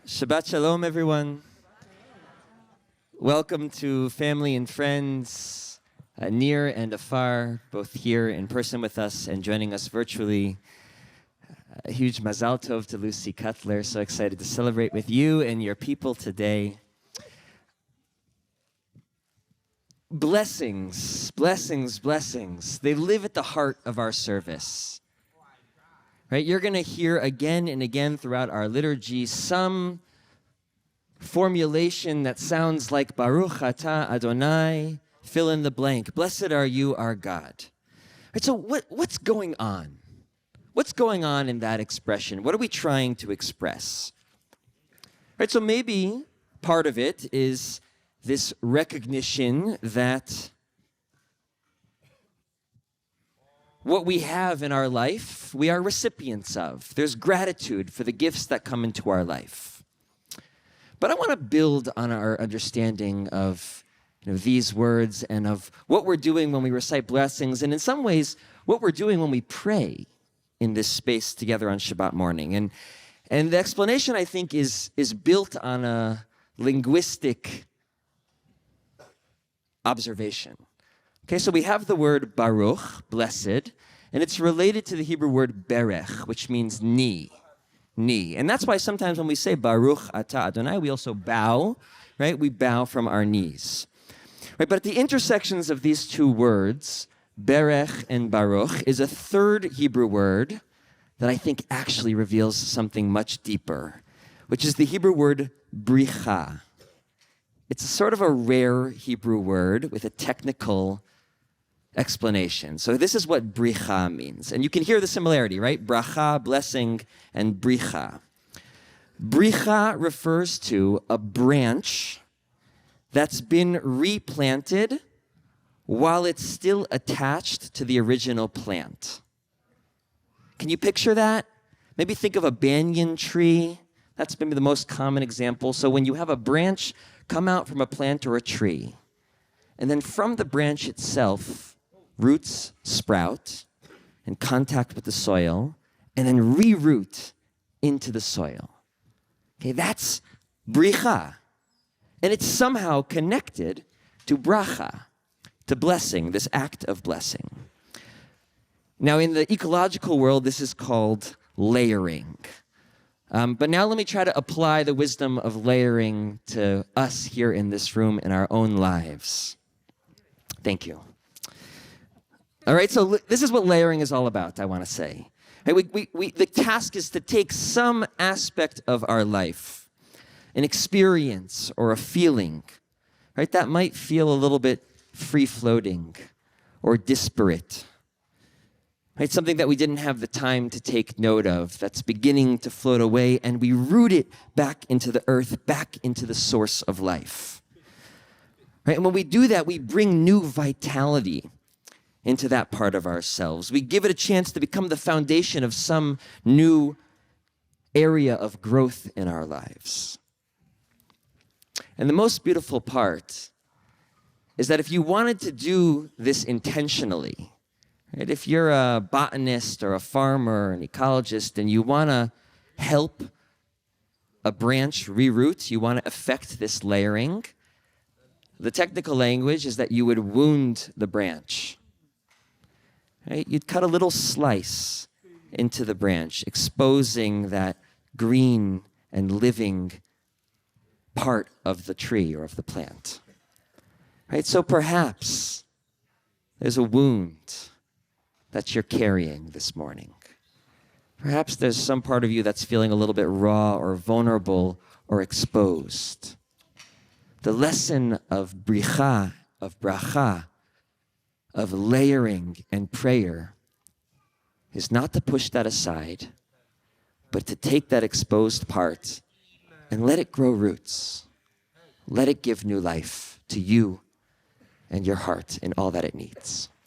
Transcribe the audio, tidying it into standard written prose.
Shabbat Shalom, everyone. Welcome to family and friends, near and afar, both here in person with us and joining us virtually. A huge mazal tov to Lucy Cutler. So excited to celebrate with you and your people today. Blessings, blessings, blessings. They live at the heart of our service. Right? You're going to hear again and again throughout our liturgy some formulation that sounds like Baruch Atah Adonai, fill in the blank. Blessed are you, our God. Right, so what's going on? What's going on in that expression? What are we trying to express? Right, so maybe part of it is this recognition that what we have in our life, we are recipients of. There's gratitude for the gifts that come into our life. But I want to build on our understanding of these words and of what we're doing when we recite blessings, and in some ways, what we're doing when we pray in this space together on Shabbat morning. And the explanation, I think, is built on a linguistic observation. Okay, so we have the word Baruch, blessed, and it's related to the Hebrew word berech, which means knee. And that's why sometimes when we say Baruch Atah Adonai, we also bow, right? We bow from our knees. Right, but at the intersections of these two words, berech and baruch, is a third Hebrew word that I think actually reveals something much deeper, which is the Hebrew word bricha. It's a sort of a rare Hebrew word with a technical explanation. So this is what bricha means. And you can hear the similarity, right? Bracha, blessing, and bricha. Bricha refers to a branch that's been replanted while it's still attached to the original plant. Can you picture that? Maybe think of a banyan tree. That's maybe the most common example. So when you have a branch come out from a plant or a tree, and then from the branch itself, roots sprout in contact with the soil, and then reroot into the soil. Okay, that's bricha. And it's somehow connected to bracha, to blessing, this act of blessing. Now, in the ecological world, this is called layering. But now let me try to apply the wisdom of layering to us here in this room in our own lives. Thank you. All right, so this is what layering is all about, I want to say. Hey, the task is to take some aspect of our life, an experience or a feeling, right, that might feel a little bit free-floating or disparate, right, something that we didn't have the time to take note of, that's beginning to float away, and we root it back into the earth, back into the source of life. Right, and when we do that, we bring new vitality into that part of ourselves. We give it a chance to become the foundation of some new area of growth in our lives. And the most beautiful part is that if you wanted to do this intentionally, right, if you're a botanist or a farmer, an ecologist, and you want to help a branch reroot, you want to affect this layering, the technical language is that you would wound the branch. Right? You'd cut a little slice into the branch, exposing that green and living part of the tree or of the plant. Right? So perhaps there's a wound that you're carrying this morning. Perhaps there's some part of you that's feeling a little bit raw or vulnerable or exposed. The lesson of bricha, of bracha, of layering and prayer is not to push that aside, but to take that exposed part and let it grow roots. Let it give new life to you and your heart and all that it needs.